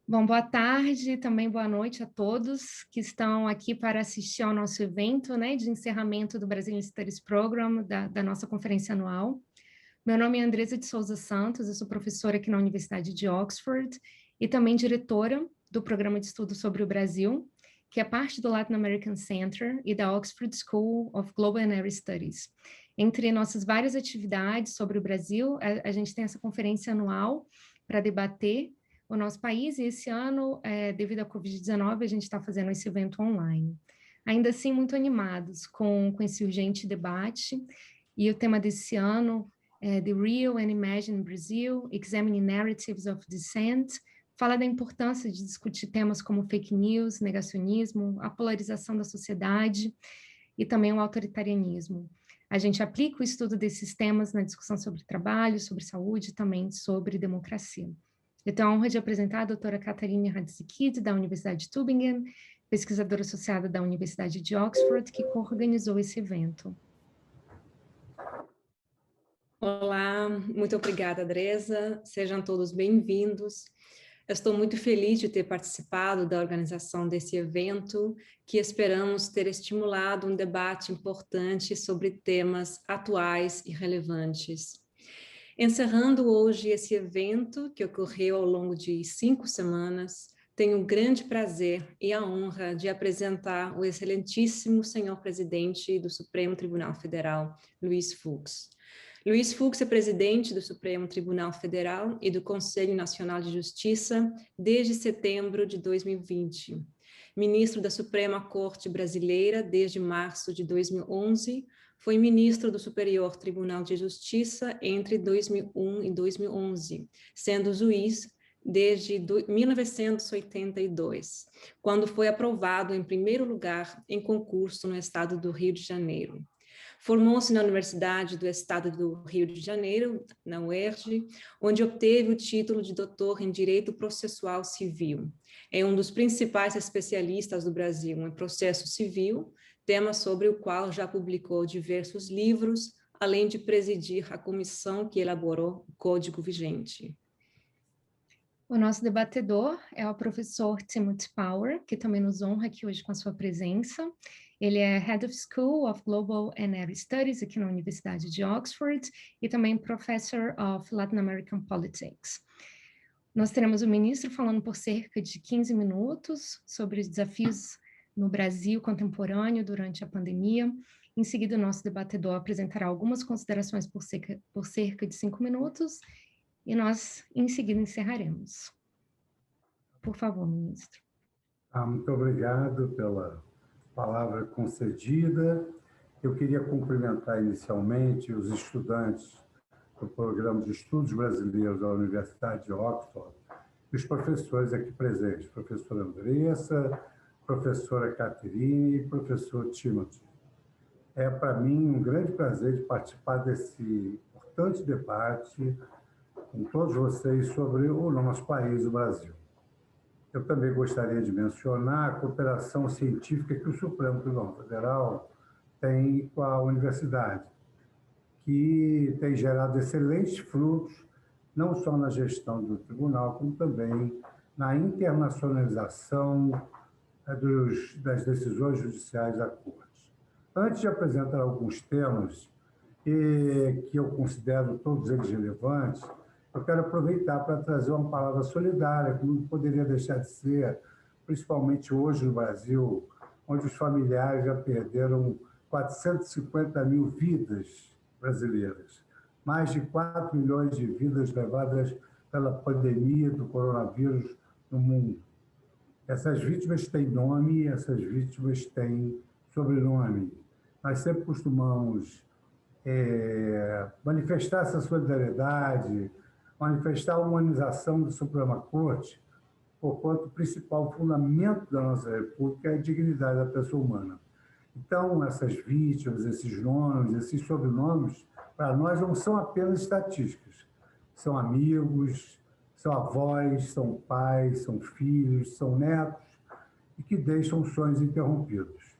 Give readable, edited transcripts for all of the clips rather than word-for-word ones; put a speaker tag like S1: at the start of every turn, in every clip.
S1: Bom, boa tarde, também boa noite a todos que estão aqui para assistir ao nosso evento, né, de encerramento do Brazilian Studies Program, da nossa conferência anual. Meu nome é Andresa de Souza Santos, eu sou professora aqui na Universidade de Oxford e também diretora do Programa de Estudos sobre o Brasil, que é parte do Latin American Center e da Oxford School of Global and Area Studies. Entre nossas várias atividades sobre o Brasil, a gente tem essa conferência anual para debater o nosso país, e esse ano, devido à Covid-19, a gente está fazendo esse evento online. Ainda assim, muito animados com esse urgente debate, e o tema desse ano é The Real and Imagined Brazil, Examining Narratives of Dissent, fala da importância de discutir temas como fake news, negacionismo, a polarização da sociedade e também o autoritarismo. A gente aplica o estudo desses temas na discussão sobre trabalho, sobre saúde e também sobre democracia. Eu tenho a honra de apresentar a doutora Catarina Hadzikid, da Universidade de Tübingen, pesquisadora associada da Universidade de Oxford, que coorganizou esse evento.
S2: Olá, muito obrigada, Andresa. Sejam todos bem-vindos. Eu estou muito feliz de ter participado da organização desse evento, que esperamos ter estimulado um debate importante sobre temas atuais e relevantes. Encerrando hoje esse evento, que ocorreu ao longo de 5 semanas, tenho o grande prazer e a honra de apresentar o excelentíssimo senhor presidente do Supremo Tribunal Federal, Luiz Fux. Luiz Fux é presidente do Supremo Tribunal Federal e do Conselho Nacional de Justiça desde setembro de 2020. Ministro da Suprema Corte Brasileira desde março de 2011, foi ministro do Superior Tribunal de Justiça entre 2001 e 2011, sendo juiz desde 1982, quando foi aprovado em primeiro lugar em concurso no estado do Rio de Janeiro. Formou-se na Universidade do Estado do Rio de Janeiro, na UERJ, onde obteve o título de doutor em Direito Processual Civil. É um dos principais especialistas do Brasil em processo civil, tema sobre o qual já publicou diversos livros, além de presidir a comissão que elaborou o Código Vigente.
S1: O nosso debatedor é o professor Timothy Power, que também nos honra aqui hoje com a sua presença. Ele é Head of School of Global and Area Studies aqui na Universidade de Oxford e também Professor of Latin American Politics. Nós teremos o ministro falando por cerca de 15 minutos sobre os desafios no Brasil contemporâneo durante a pandemia. Em seguida, o nosso debatedor apresentará algumas considerações por cerca de 5 minutos e nós, em seguida, encerraremos. Por favor, ministro.
S3: Muito obrigado pela palavra concedida. Eu queria cumprimentar inicialmente os estudantes do Programa de Estudos Brasileiros da Universidade de Oxford e os professores aqui presentes, professora Andressa, professora Caterine e professor Timothy. É para mim um grande prazer de participar desse importante debate com todos vocês sobre o nosso país, o Brasil. Eu também gostaria de mencionar a cooperação científica que o Supremo Tribunal Federal tem com a universidade, que tem gerado excelentes frutos, não só na gestão do tribunal, como também na internacionalização das decisões judiciais da Corte. Antes de apresentar alguns temas que eu considero todos eles relevantes, eu quero aproveitar para trazer uma palavra solidária, que não poderia deixar de ser, principalmente hoje no Brasil, onde os familiares já perderam 450 mil vidas brasileiras, mais de 4 milhões de vidas levadas pela pandemia do coronavírus no mundo. Essas vítimas têm nome, essas vítimas têm sobrenome. Nós sempre costumamos manifestar essa solidariedade, manifestar a humanização da Suprema Corte, porquanto o principal fundamento da nossa República é a dignidade da pessoa humana. Então, essas vítimas, esses nomes, esses sobrenomes, para nós não são apenas estatísticas. São amigos, são avós, são pais, são filhos, são netos, e que deixam sonhos interrompidos.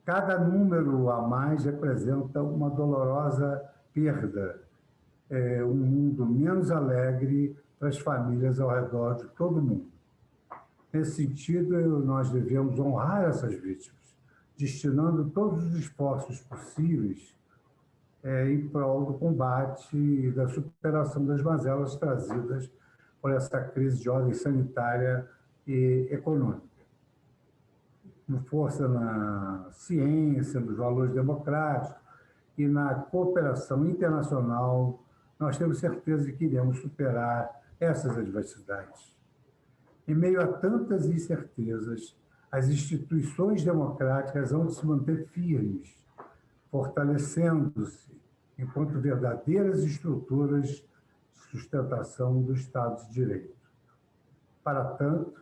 S3: Cada número a mais representa uma dolorosa perda, um mundo menos alegre para as famílias ao redor de todo mundo. Nesse sentido, nós devemos honrar essas vítimas, destinando todos os esforços possíveis em prol do combate e da superação das mazelas trazidas por essa crise de ordem sanitária e econômica. Com força na ciência, nos valores democráticos e na cooperação internacional, nós temos certeza de que iremos superar essas adversidades. Em meio a tantas incertezas, as instituições democráticas vão se manter firmes, fortalecendo-se enquanto verdadeiras estruturas de sustentação do Estado de Direito. Para tanto,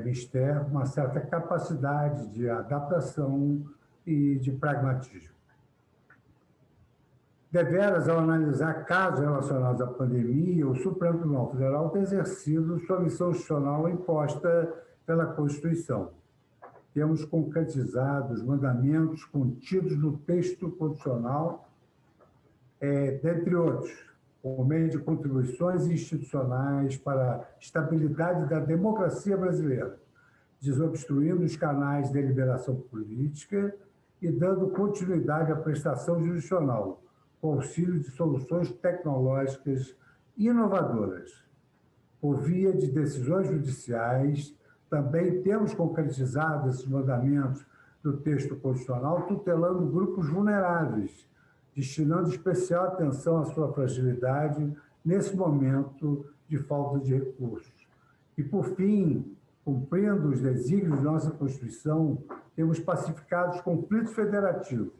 S3: mistério uma certa capacidade de adaptação e de pragmatismo. Deveras, ao analisar casos relacionados à pandemia, o Supremo Tribunal Federal tem exercido sua missão institucional imposta pela Constituição. Temos concretizado os mandamentos contidos no texto constitucional, dentre outros, por meio de contribuições institucionais para a estabilidade da democracia brasileira, desobstruindo os canais de deliberação política e dando continuidade à prestação jurisdicional, com auxílio de soluções tecnológicas inovadoras. Por via de decisões judiciais, também temos concretizado esses mandamentos do texto constitucional, tutelando grupos vulneráveis, destinando especial atenção à sua fragilidade nesse momento de falta de recursos. E, por fim, cumprindo os desígnios de nossa Constituição, temos pacificado os conflitos federativos,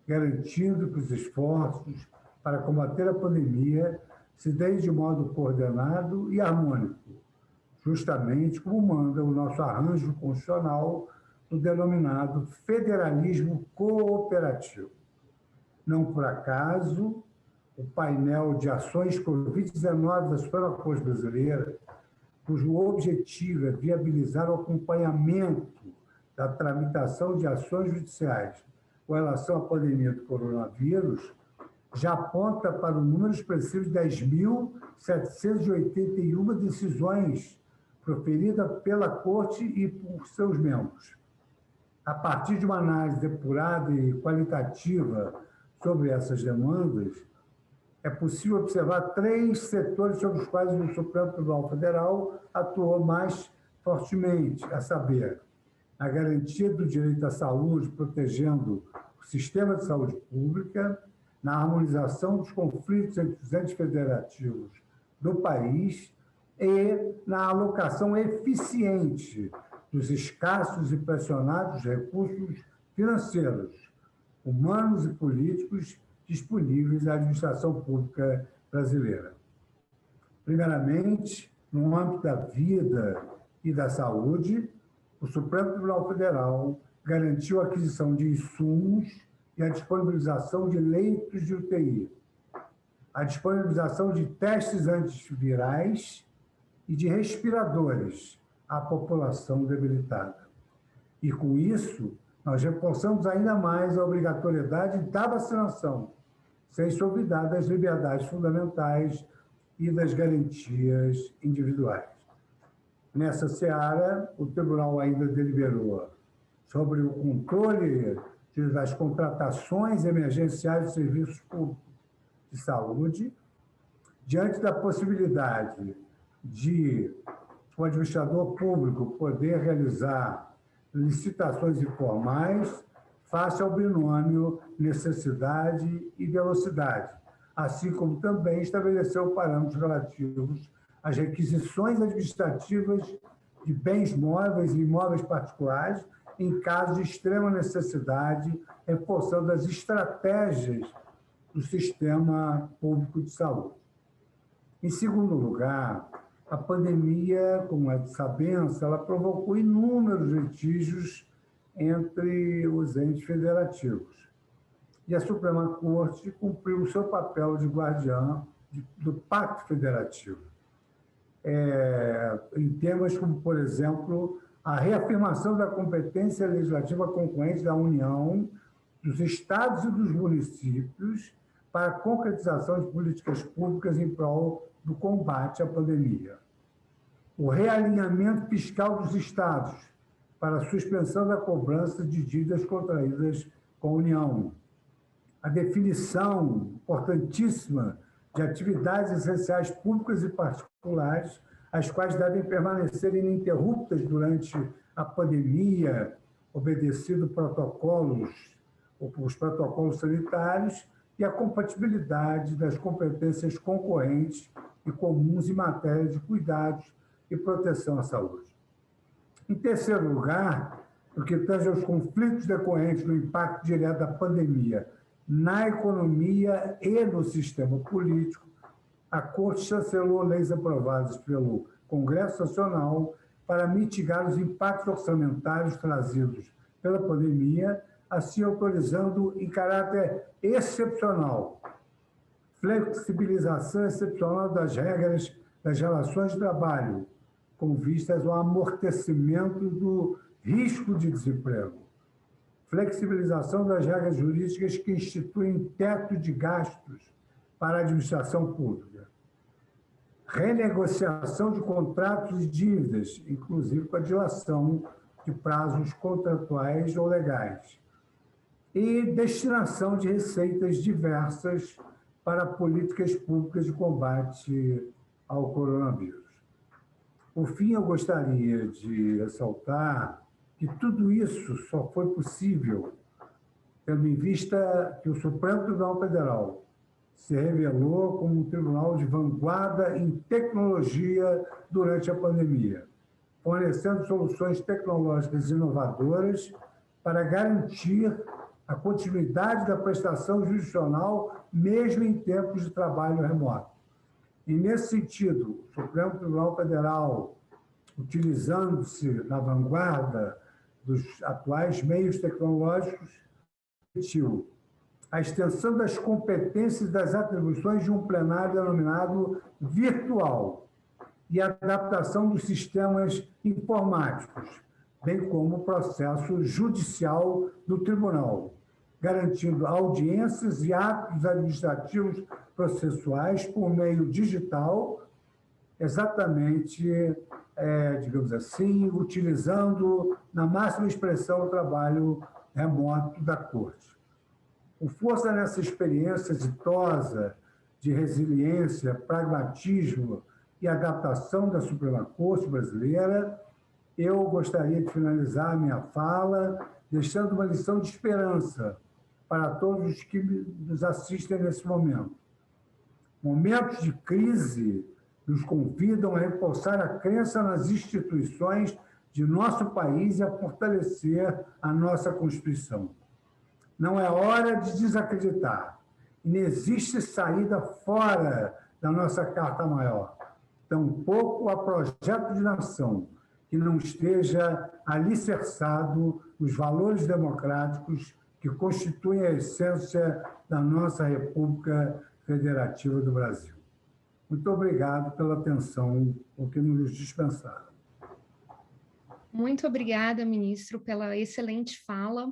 S3: garantindo que os esforços para combater a pandemia se deem de modo coordenado e harmônico, justamente como manda o nosso arranjo constitucional no denominado federalismo cooperativo. Não por acaso, o painel de ações Covid-19 da Suprema Corte Brasileira, cujo objetivo é viabilizar o acompanhamento da tramitação de ações judiciais com relação à pandemia do coronavírus, já aponta para o número expressivo de 10.781 decisões proferidas pela Corte e por seus membros. A partir de uma análise depurada e qualitativa sobre essas demandas, é possível observar 3 setores sobre os quais o Supremo Tribunal Federal atuou mais fortemente, a saber, a garantia do direito à saúde, protegendo o sistema de saúde pública, na harmonização dos conflitos entre os entes federativos do país e na alocação eficiente dos escassos e pressionados recursos financeiros, humanos e políticos disponíveis à administração pública brasileira. Primeiramente, no âmbito da vida e da saúde, o Supremo Tribunal Federal garantiu a aquisição de insumos e a disponibilização de leitos de UTI, a disponibilização de testes antivirais e de respiradores à população debilitada. E, com isso, nós reforçamos ainda mais a obrigatoriedade da vacinação, sem se olvidar das liberdades fundamentais e das garantias individuais. Nessa seara, o Tribunal ainda deliberou sobre o controle das contratações emergenciais de serviços públicos de saúde, diante da possibilidade de o administrador público poder realizar licitações informais face ao binômio necessidade e velocidade, assim como também estabeleceu parâmetros relativos às requisições administrativas de bens móveis e imóveis particulares em caso de extrema necessidade, reforçando as estratégias do sistema público de saúde. Em segundo lugar, a pandemia, como é de sabença, ela provocou inúmeros litígios entre os entes federativos. E a Suprema Corte cumpriu o seu papel de guardiã do Pacto Federativo. Em temas como, por exemplo, a reafirmação da competência legislativa concorrente da União, dos estados e dos municípios para a concretização de políticas públicas em prol do combate à pandemia. o realinhamento fiscal dos estados para a suspensão da cobrança de dívidas contraídas com a União, a definição importantíssima de atividades essenciais públicas e particulares, as quais devem permanecer ininterruptas durante a pandemia, obedecido os protocolos sanitários e a compatibilidade das competências concorrentes e comuns em matéria de cuidados e proteção à saúde. Em terceiro lugar, no que tange aos conflitos decorrentes do impacto direto da pandemia na economia e no sistema político, a Corte chancelou leis aprovadas pelo Congresso Nacional para mitigar os impactos orçamentários trazidos pela pandemia, assim autorizando em caráter excepcional flexibilização excepcional das regras das relações de trabalho, com vistas ao amortecimento do risco de desemprego, flexibilização das regras jurídicas que instituem teto de gastos para a administração pública, renegociação de contratos e dívidas, inclusive com a dilação de prazos contratuais ou legais, e destinação de receitas diversas para políticas públicas de combate ao coronavírus. Por fim, eu gostaria de ressaltar que tudo isso só foi possível tendo em vista que o Supremo Tribunal Federal se revelou como um tribunal de vanguarda em tecnologia durante a pandemia, fornecendo soluções tecnológicas inovadoras para garantir a continuidade da prestação jurisdicional, mesmo em tempos de trabalho remoto. E, nesse sentido, o Supremo Tribunal Federal, utilizando-se na vanguarda dos atuais meios tecnológicos, permitiu a extensão das competências e das atribuições de um plenário denominado virtual e a adaptação dos sistemas informáticos, bem como o processo judicial do tribunal, garantindo audiências e atos administrativos processuais por meio digital, exatamente, digamos assim, utilizando na máxima expressão o trabalho remoto da Corte. Com força nessa experiência exitosa de resiliência, pragmatismo e adaptação da Suprema Corte brasileira, eu gostaria de finalizar a minha fala deixando uma lição de esperança para todos os que nos assistem nesse momento. Momentos de crise nos convidam a reforçar a crença nas instituições de nosso país e a fortalecer a nossa Constituição. Não é hora de desacreditar. E não existe saída fora da nossa Carta Maior. Tampouco há projeto de nação que não esteja alicerçado nos valores democráticos que constituem a essência da nossa República Federativa do Brasil. Muito obrigado pela atenção, o que nos dispensaram.
S1: Muito obrigada, ministro, pela excelente fala,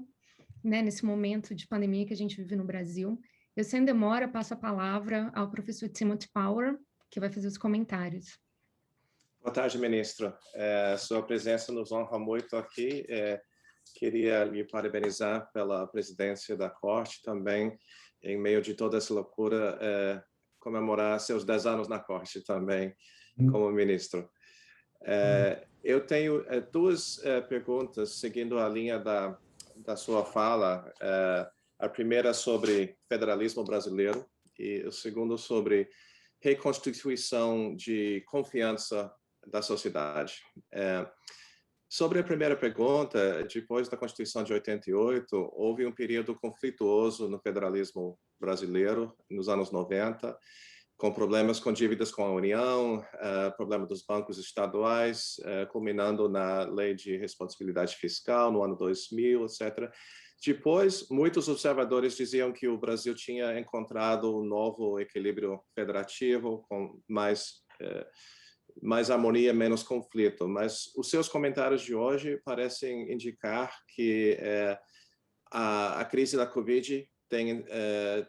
S1: né, nesse momento de pandemia que a gente vive no Brasil. Eu, sem demora, passo a palavra ao professor Timothy Power, que vai fazer os comentários.
S4: Boa tarde, ministro. Sua presença nos honra muito aqui. Queria lhe parabenizar pela presidência da Corte também, em meio de toda essa loucura, comemorar seus 10 anos na Corte também, como ministro. Eu tenho duas perguntas, seguindo a linha da sua fala. A primeira sobre federalismo brasileiro e o segundo sobre reconstituição de confiança da sociedade. Sobre a primeira pergunta, depois da Constituição de 88, houve um período conflituoso no federalismo brasileiro, nos anos 90, com problemas com dívidas com a União, problema dos bancos estaduais, culminando na Lei de Responsabilidade Fiscal, no ano 2000, etc. Depois, muitos observadores diziam que o Brasil tinha encontrado um novo equilíbrio federativo, com mais harmonia, menos conflito. Mas os seus comentários de hoje parecem indicar que a crise da Covid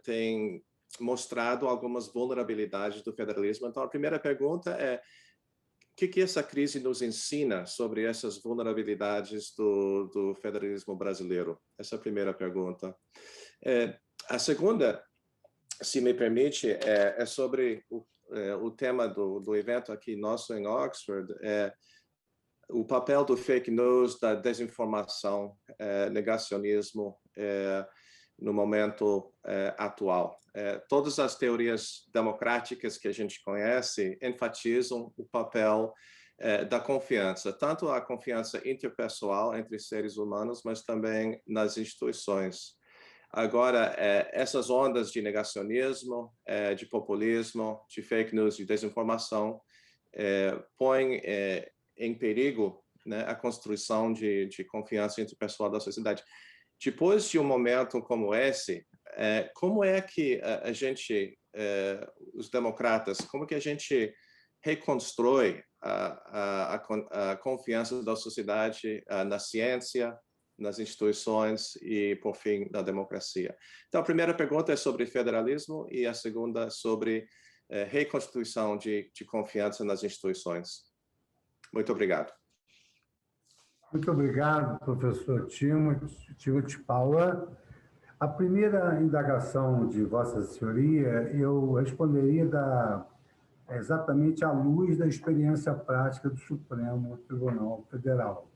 S4: tem mostrado algumas vulnerabilidades do federalismo. Então, a primeira pergunta é: que essa crise nos ensina sobre essas vulnerabilidades do federalismo brasileiro? Essa é a primeira pergunta. A segunda, se me permite, é sobre o tema do evento aqui nosso em Oxford, o papel do fake news, da desinformação, negacionismo no momento atual. Todas as teorias democráticas que a gente conhece enfatizam o papel da confiança, tanto a confiança interpessoal entre seres humanos, mas também nas instituições. Agora, essas ondas de negacionismo, de populismo, de fake news, de desinformação, põem em perigo, né, a construção de confiança interpessoal da sociedade. Depois de um momento como esse, como é que a gente, os democratas, como que a gente reconstrói a confiança da sociedade na ciência, nas instituições e, por fim, na democracia? Então, a primeira pergunta é sobre federalismo e a segunda sobre reconstituição de confiança nas instituições. Muito obrigado.
S3: Muito obrigado, professor Timothy Paula. A primeira indagação de Vossa Senhoria, eu responderia exatamente à luz da experiência prática do Supremo Tribunal Federal.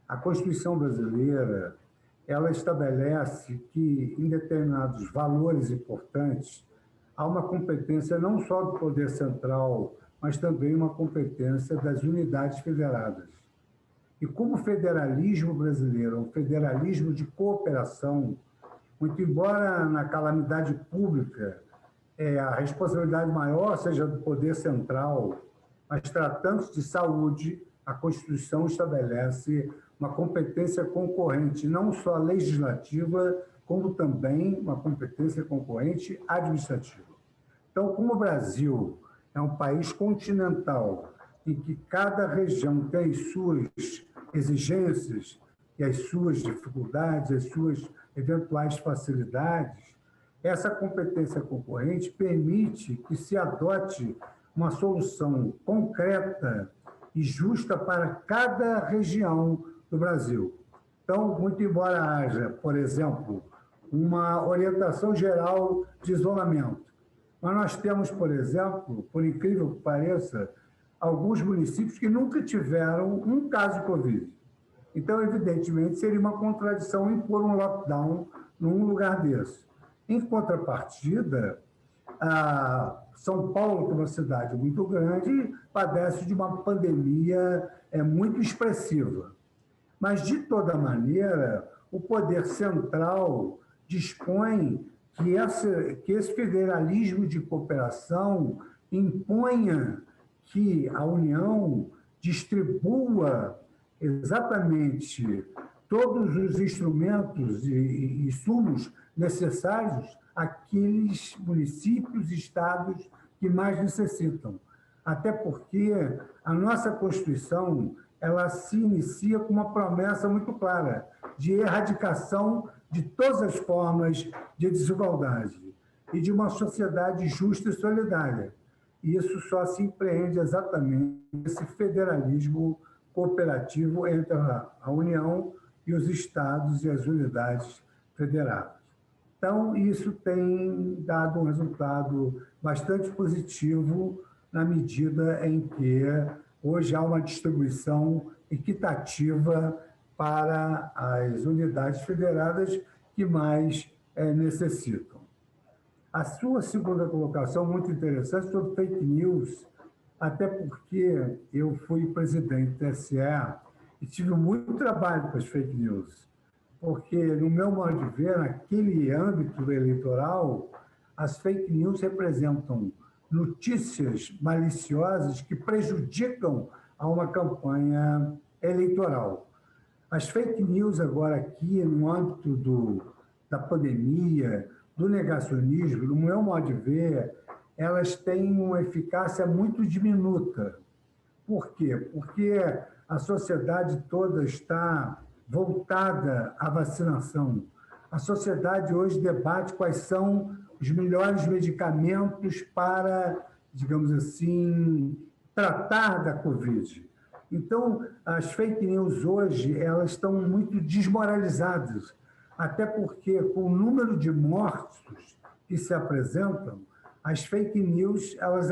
S3: A Constituição brasileira, ela estabelece que, em determinados valores importantes, há uma competência não só do Poder Central, mas também uma competência das unidades federadas. E como o federalismo brasileiro é um federalismo de cooperação, muito embora na calamidade pública a responsabilidade maior seja do Poder Central, mas tratando-se de saúde, a Constituição estabelece uma competência concorrente, não só legislativa, como também uma competência concorrente administrativa. Então, como o Brasil é um país continental, em que cada região tem as suas exigências e as suas dificuldades, as suas eventuais facilidades, essa competência concorrente permite que se adote uma solução concreta e justa para cada região do Brasil. Então, muito embora haja, por exemplo, uma orientação geral de isolamento, mas nós temos, por exemplo, por incrível que pareça, alguns municípios que nunca tiveram um caso de Covid. Então, evidentemente, seria uma contradição impor um lockdown num lugar desse. Em contrapartida, São Paulo, que é uma cidade muito grande, padece de uma pandemia muito expressiva. Mas, de toda maneira, o poder central dispõe que esse federalismo de cooperação imponha que a União distribua exatamente todos os instrumentos e insumos necessários àqueles municípios e estados que mais necessitam. Até porque a nossa Constituição ela se inicia com uma promessa muito clara de erradicação de todas as formas de desigualdade e de uma sociedade justa e solidária. E isso só se empreende exatamente esse federalismo cooperativo entre a União e os estados e as unidades federadas. Então, isso tem dado um resultado bastante positivo na medida em que hoje há uma distribuição equitativa para as unidades federadas que mais necessitam. A sua segunda colocação, muito interessante, sobre fake news, até porque eu fui presidente do TSE e tive muito trabalho com as fake news, porque, no meu modo de ver, naquele âmbito eleitoral, as fake news representam notícias maliciosas que prejudicam a uma campanha eleitoral. As fake news agora aqui, no âmbito da pandemia, do negacionismo, no meu modo de ver, elas têm uma eficácia muito diminuta. Por quê? Porque a sociedade toda está voltada à vacinação. A sociedade hoje debate quais são os melhores medicamentos para, digamos assim, tratar da Covid. Então, as fake news hoje, elas estão muito desmoralizadas, até porque, com o número de mortos que se apresentam, as fake news, elas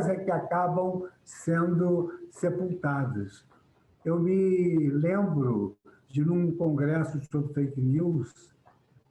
S3: é que acabam sendo sepultadas. Eu me lembro de, num congresso sobre fake news,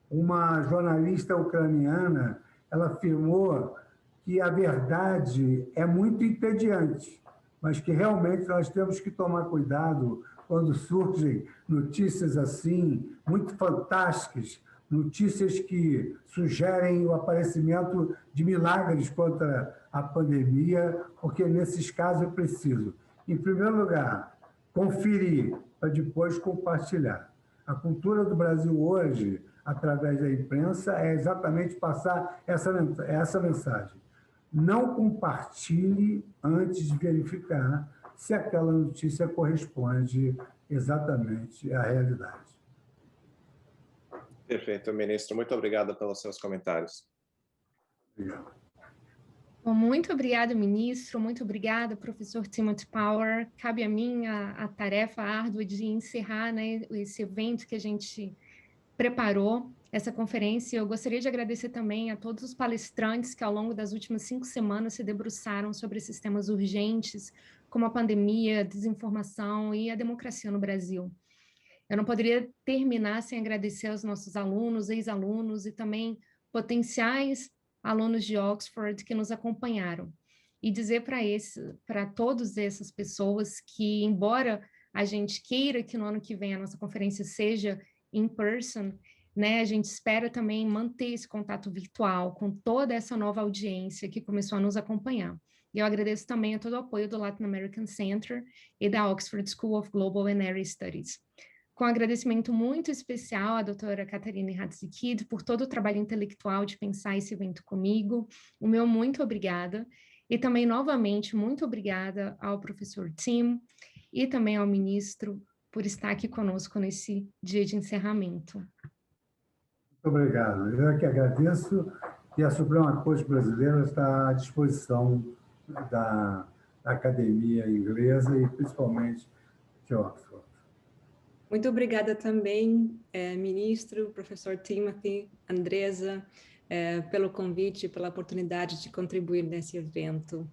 S3: uma jornalista ucraniana, ela afirmou que a verdade é muito entediante, mas que realmente nós temos que tomar cuidado quando surgem notícias assim, muito fantásticas, notícias que sugerem o aparecimento de milagres contra a pandemia, porque nesses casos é preciso, em primeiro lugar, conferir para depois compartilhar. A cultura do Brasil hoje, através da imprensa, é exatamente passar essa mensagem. Não compartilhe antes de verificar se aquela notícia corresponde exatamente à realidade.
S4: Perfeito, ministro. Muito obrigado pelos seus comentários.
S3: Obrigado.
S1: Bom, muito obrigada, ministro. Muito obrigada, professor Timothy Power. Cabe a mim a tarefa árdua de encerrar, né, esse evento que a gente preparou, essa conferência. Eu gostaria de agradecer também a todos os palestrantes que, ao longo das últimas 5 semanas, se debruçaram sobre esses temas urgentes, como a pandemia, a desinformação e a democracia no Brasil. Eu não poderia terminar sem agradecer aos nossos alunos, ex-alunos e também potenciais alunos de Oxford que nos acompanharam. E dizer para todas essas pessoas que, embora a gente queira que no ano que vem a nossa conferência seja in person, né, a gente espera também manter esse contato virtual com toda essa nova audiência que começou a nos acompanhar. E eu agradeço também a todo o apoio do Latin American Center e da Oxford School of Global and Area Studies. Com um agradecimento muito especial à doutora Catarina Hatzikid por todo o trabalho intelectual de pensar esse evento comigo. O meu muito obrigada. E também, novamente, muito obrigada ao professor Tim e também ao ministro por estar aqui conosco nesse dia de encerramento.
S3: Muito obrigado. Eu é que agradeço, e a Suprema Corte Brasileira está à disposição da academia inglesa e principalmente de Oxford.
S2: Muito obrigada também, ministro, professor Timothy, Andresa, pelo convite, pela oportunidade de contribuir nesse evento.